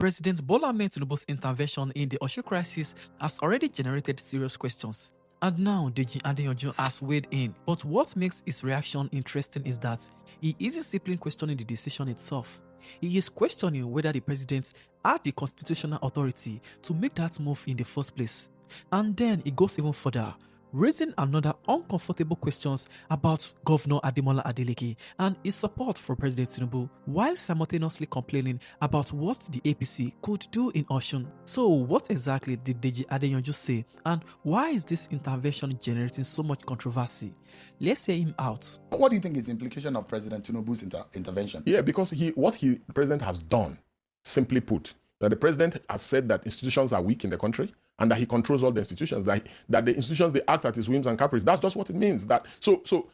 President Bola Ahmed Tinubu's intervention in the Osun crisis has already generated serious questions. And now Deji Adeyanju has weighed in. But what makes his reaction interesting is that he isn't simply questioning the decision itself. He is questioning whether the president had the constitutional authority to make that move in the first place. And then he goes even further, raising another uncomfortable questions about Governor Ademola Adeleke and his support for President Tinubu, while simultaneously complaining about what the APC could do in Osun. So what exactly did Deji Adeyanju say, and why is this intervention generating so much controversy? Let's hear him out. What do you think is the implication of President Tinubu's intervention? Yeah, because the president has done, simply put, that the president has said that institutions are weak in the country, and that he controls all the institutions, that the institutions, they act at his whims and caprice. That's just what it means. The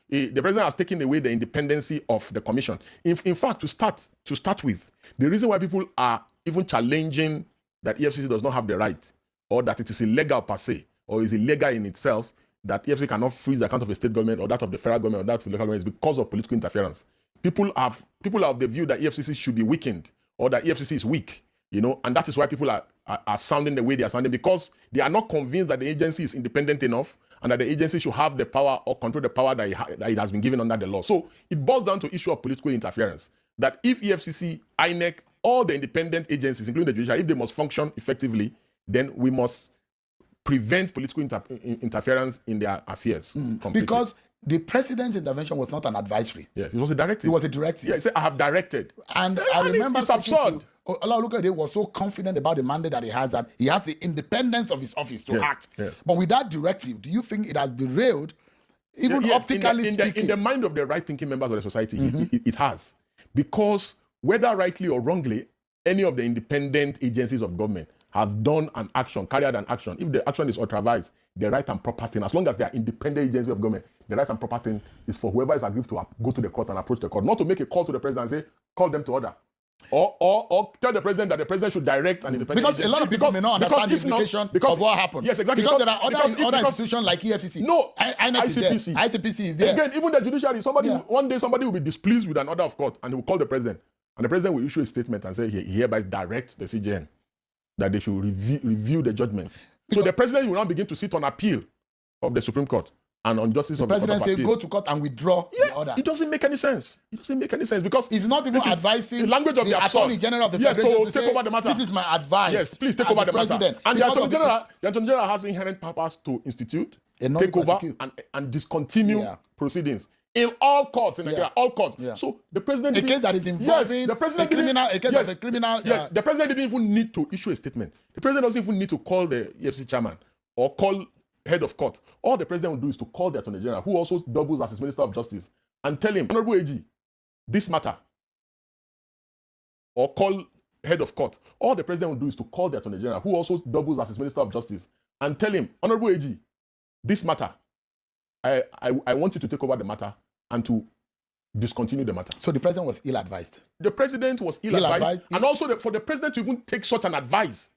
president has taken away the independency of the commission. In fact, to start with, the reason why people are even challenging that EFCC does not have the right, or that it is illegal per se, or is illegal in itself, that EFCC cannot freeze the account of a state government, or that of the federal government, or that of the local government, is because of political interference. People are of the view that EFCC should be weakened, or that EFCC is weak. And that is why people are sounding the way they are sounding, because they are not convinced that the agency is independent enough and that the agency should have the power or control the power that it has been given under the law. So it boils down to issue of political interference, that if EFCC, INEC, all the independent agencies, including the judiciary, if they must function effectively, then we must prevent political interference in their affairs. Because the president's intervention was not an advisory. Yes, it was a directive. It was a directive. Yeah, he said, I have directed. And I remember it's absurd. Olawolukoyede was so confident about the mandate that he has the independence of his office to act. Yes. But with that directive, do you think it has derailed, even optically speaking? In the mind of the right-thinking members of the society, it has. Because whether rightly or wrongly, any of the independent agencies of government have done an action, carried out an action. If the action is authorized, the right and proper thing, as long as they are independent agencies of government, the right and proper thing is for whoever is aggrieved to go to the court and approach the court, not to make a call to the president and say, call them to order. Or tell the president that the president should direct an independent Because agency. A lot of people may not understand the implication of what happened. Yes, exactly. Because there are other institutions like EFCC. No, INEC is there. ICPC is there. Again, even the judiciary, one day somebody will be displeased with an order of court and he will call the president. And the president will issue a statement and say he hereby directs the CJN that they should review the judgment. So the president will now begin to sit on appeal of the Supreme Court and on justice of the president say go to court and withdraw the order. It doesn't make any sense. It doesn't make any sense because it's not even advising the language of the Attorney General of the Federation to take over the matter. This is my advice. Yes, please take over the matter. And the Attorney General has inherent powers to institute, take over, and discontinue proceedings. In all courts in Nigeria, all courts. Yeah. So the president... A case that is involving the criminal... Yes, the president didn't even need to issue a statement. The president doesn't even need to call the EFCC chairman or call head of court. All the president will do is to call the Attorney General, who also doubles as his Minister of Justice, and tell him, Honorable AG, this matter. Or call head of court. All the president will do is to call the Attorney General, who also doubles as his Minister of Justice, and tell him, Honorable AG, this matter, I want you to take over the matter and to discontinue the matter. So the president was ill-advised. The president was ill-advised. And also for the president to even take such an advice,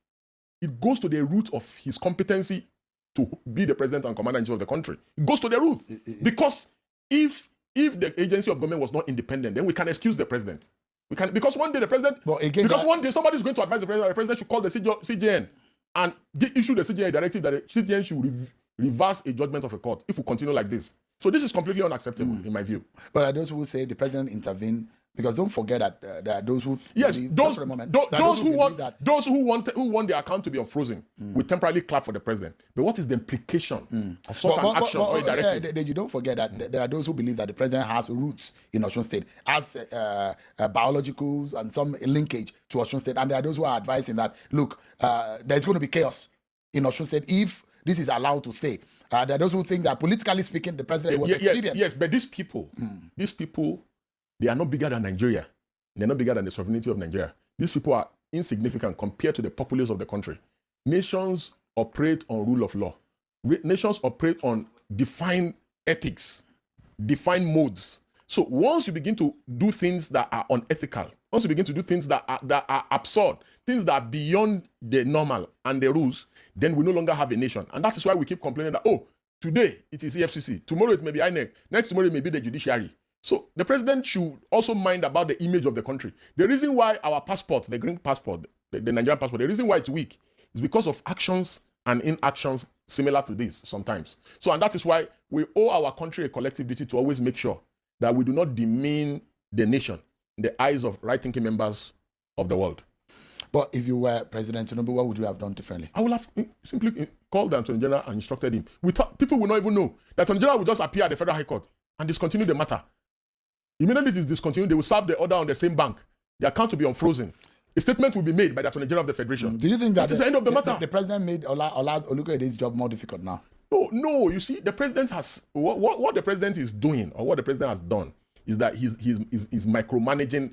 it goes to the root of his competency to be the president and commander-in-chief of the country. It goes to the root. Because if the agency of government was not independent, then we can excuse the president. Because one day the president... one day somebody is going to advise the president should call the CJN and issue the CJN directive that the CJN should reverse a judgment of a court if we continue like this. So this is completely unacceptable in my view. But there are those who say the president intervened, because don't forget that there are those who believe, those who want the account to be unfrozen will temporarily clap for the president. But what is the implication of such an action or a directive? You don't forget that there are those who believe that the president has roots in Osun State, has biologicals and some linkage to Osun State, and there are those who are advising that, look, there's going to be chaos in Osun State if this is allowed to stay. There are those who think that politically speaking, the president was expedient. Yes, but these people, they are not bigger than Nigeria. They're not bigger than the sovereignty of Nigeria. These people are insignificant compared to the populace of the country. Nations operate on rule of law. Nations operate on defined ethics, defined modes. So once you begin to do things that are unethical, once you begin to do things that are absurd, things that are beyond the normal and the rules, then we no longer have a nation. And that is why we keep complaining that, today it is EFCC, tomorrow it may be INEC, next tomorrow it may be the judiciary. So the president should also mind about the image of the country. The reason why our passport, the green passport, the Nigerian passport. The reason why it's weak is because of actions and inactions similar to this sometimes. So, and that is why we owe our country a collective duty to always make sure that we do not demean the nation in the eyes of right-thinking members of the world. But if you were President Tinubu, what would you have done differently? I would have simply called the Attorney General and instructed him. People will not even know. The Attorney General will just appear at the Federal High Court and discontinue the matter. Immediately it is discontinued, they will serve the order on the same bank. The account will be unfrozen. A statement will be made by the Attorney General of the Federation. Do you think that is the end of the matter? The president made Olukoyede's job more difficult now? No. You see, the president has what the president is doing, or what the president has done, is that he's micromanaging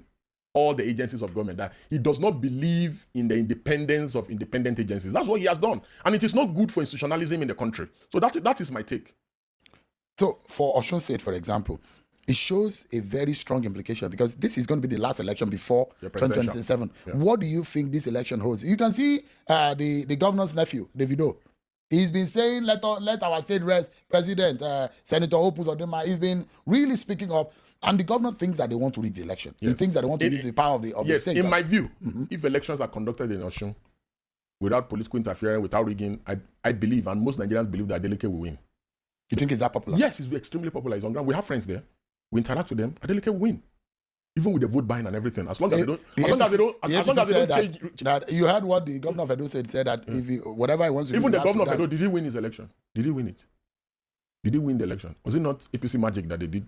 all the agencies of government. That he does not believe in the independence of independent agencies. That's what he has done, and it is not good for institutionalism in the country. So that is my take. So for Osun State, for example, it shows a very strong implication because this is going to be the last election before 2027. Yeah. What do you think this election holds? You can see the governor's nephew, Davido. He's been saying, let our state rest. President, Senator Opus Odema, he's been really speaking up. And the governor thinks that they want to rig the election. Yes. He thinks that they want to use the power of the state. In my view, if elections are conducted in Osun without political interference, without rigging, I believe, and most Nigerians believe, that Adeleke will win. You think it's that popular? Yes, it's extremely popular. It's on ground. We have friends there. We interact with them. Adeleke will win. Even with the vote buying and everything. As long as they don't change. That you heard what the governor of Edo said that if whatever he wants to do. Even the governor of Edo, did he win his election? Did he win it? Did he win the election? Was it not APC magic that they did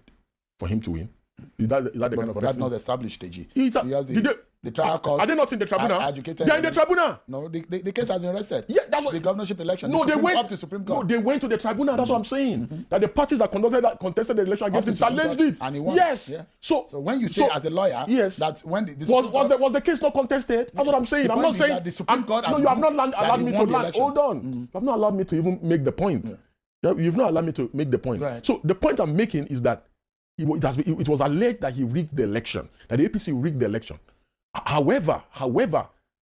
for him to win? Is that the kind of person? But that's not established, Deji. The trial court. Are they not in the tribunal? They are in the tribunal. No, the case has been arrested. Yeah, that's what the governorship election. No, they went up to Supreme Court. No, they went to the tribunal. That's what I'm saying. That the parties that contested the election against him challenged it, and he won. Yes. Yeah. So when you say as a lawyer, yes, that when was the case not contested? That's what I'm saying. I'm not saying the Supreme Court. No, you have not allowed me to land. Hold on. You have not allowed me to even make the point. You've not allowed me to make the point. Right. So the point I'm making is that it was alleged that he rigged the election, that the APC rigged the election. However,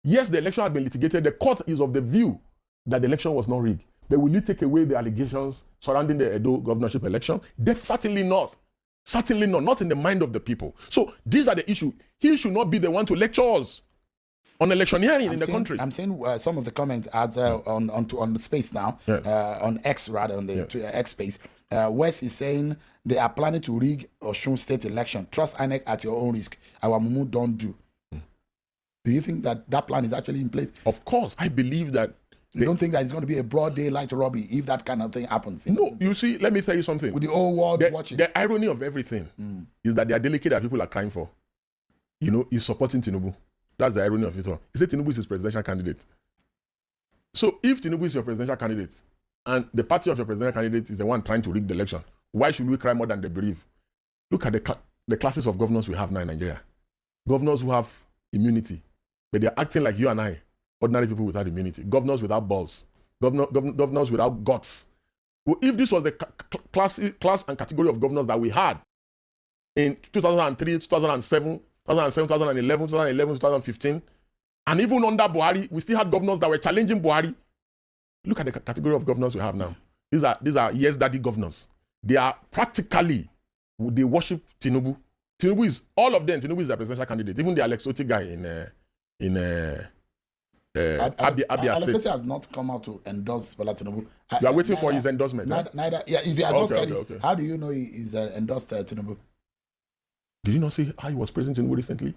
yes, the election has been litigated. The court is of the view that the election was not rigged. But will you take away the allegations surrounding the Edo governorship election? Certainly not. Certainly not. Not in the mind of the people. So these are the issues. He should not be the one to lecture us on electioneering in the country. I'm saying some of the comments on the space now, on X rather, on the X space. West is saying they are planning to rig Osun State election. Trust INEC at your own risk. Our mumu don't do. Do you think that plan is actually in place? Of course. I believe that. You don't think that it's going to be a broad daylight robbery if that kind of thing happens? No, you see, let me tell you something. With the whole world watching. The irony of everything is that the Adeleke that people are crying for, is supporting Tinubu. That's the irony of it all. He said Tinubu is his presidential candidate. So if Tinubu is your presidential candidate, and the party of your presidential candidate is the one trying to rig the election, why should we cry more than they believe? Look at the classes of governors we have now in Nigeria. Governors who have immunity, but they're acting like you and I, ordinary people without immunity. Governors without balls. Governors without guts. Well, if this was the class and category of governors that we had in 2003, 2007, 2011, 2015, and even under Buhari, we still had governors that were challenging Buhari. Look at the category of governors we have now. These are yes daddy governors. They are practically, they worship Tinubu. Tinubu is, all of them, Tinubu is the presidential candidate. Even the Alex Otti guy in Abia State. Alex Otti has not come out to endorse Bola Tinubu. You are waiting for his endorsement. If he has not said it, how do you know he is endorsed Tinubu? Did you not see how he was praising Tinubu recently?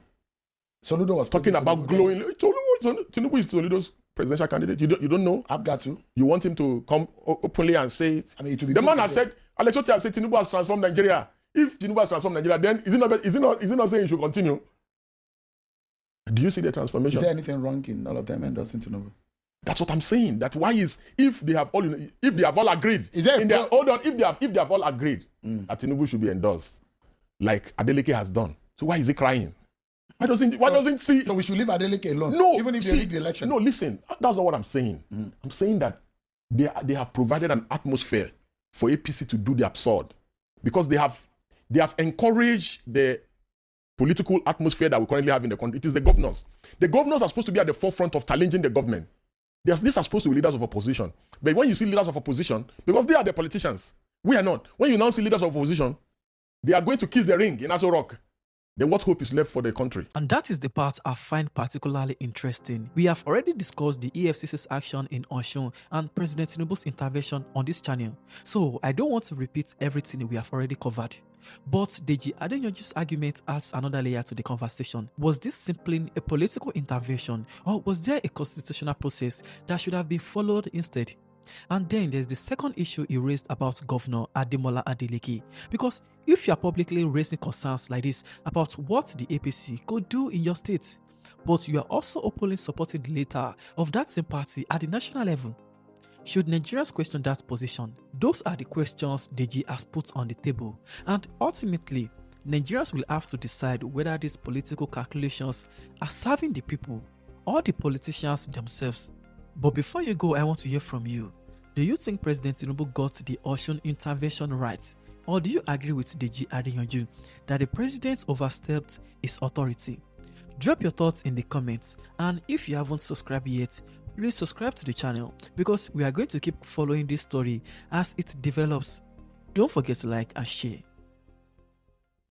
Soludo was talking about glowing. Tinubu is Soludo's presidential candidate. You don't know? I've got to. You want him to come openly and say it? I mean, it will be the man has said, Alex Otti has said Tinubu has transformed Nigeria. If Tinubu has transformed Nigeria, then is it not saying he should continue? Do you see the transformation? Is there anything wrong in all of them endorsing Tinubu? That's what I'm saying. That why is if they have all agreed. Is there if they have all agreed that Tinubu should be endorsed, like Adeleke has done. So why is he crying? Why doesn't see? So we should leave Adeleke alone. No, even if they rig the election. No, listen. That's not what I'm saying. I'm saying that they have provided an atmosphere for APC to do the absurd, because they have encouraged the political atmosphere that we currently have in the country. It is the governors. The governors are supposed to be at the forefront of challenging the government. These are supposed to be leaders of opposition. But when you see leaders of opposition, because they are the politicians, we are not. When you now see leaders of opposition, they are going to kiss the ring in Aso Rock. then what hope is left for the country? And that is the part I find particularly interesting. We have already discussed the EFCC's action in Osun and President Tinubu's intervention on this channel, so I don't want to repeat everything we have already covered. But Deji Adeyanju's argument adds another layer to the conversation. Was this simply a political intervention, or was there a constitutional process that should have been followed instead? And then there's the second issue he raised about Governor Ademola Adeleke. Because if you are publicly raising concerns like this about what the APC could do in your state, but you are also openly supporting the leader of that same party at the national level, should Nigerians question that position? Those are the questions Deji has put on the table, and ultimately, Nigerians will have to decide whether these political calculations are serving the people or the politicians themselves. But before you go, I want to hear from you. Do you think President Tinubu got the Osun intervention right? Or do you agree with Deji Adeyanju that the president overstepped his authority? Drop your thoughts in the comments, and if you haven't subscribed yet, please subscribe to the channel because we are going to keep following this story as it develops. Don't forget to like and share.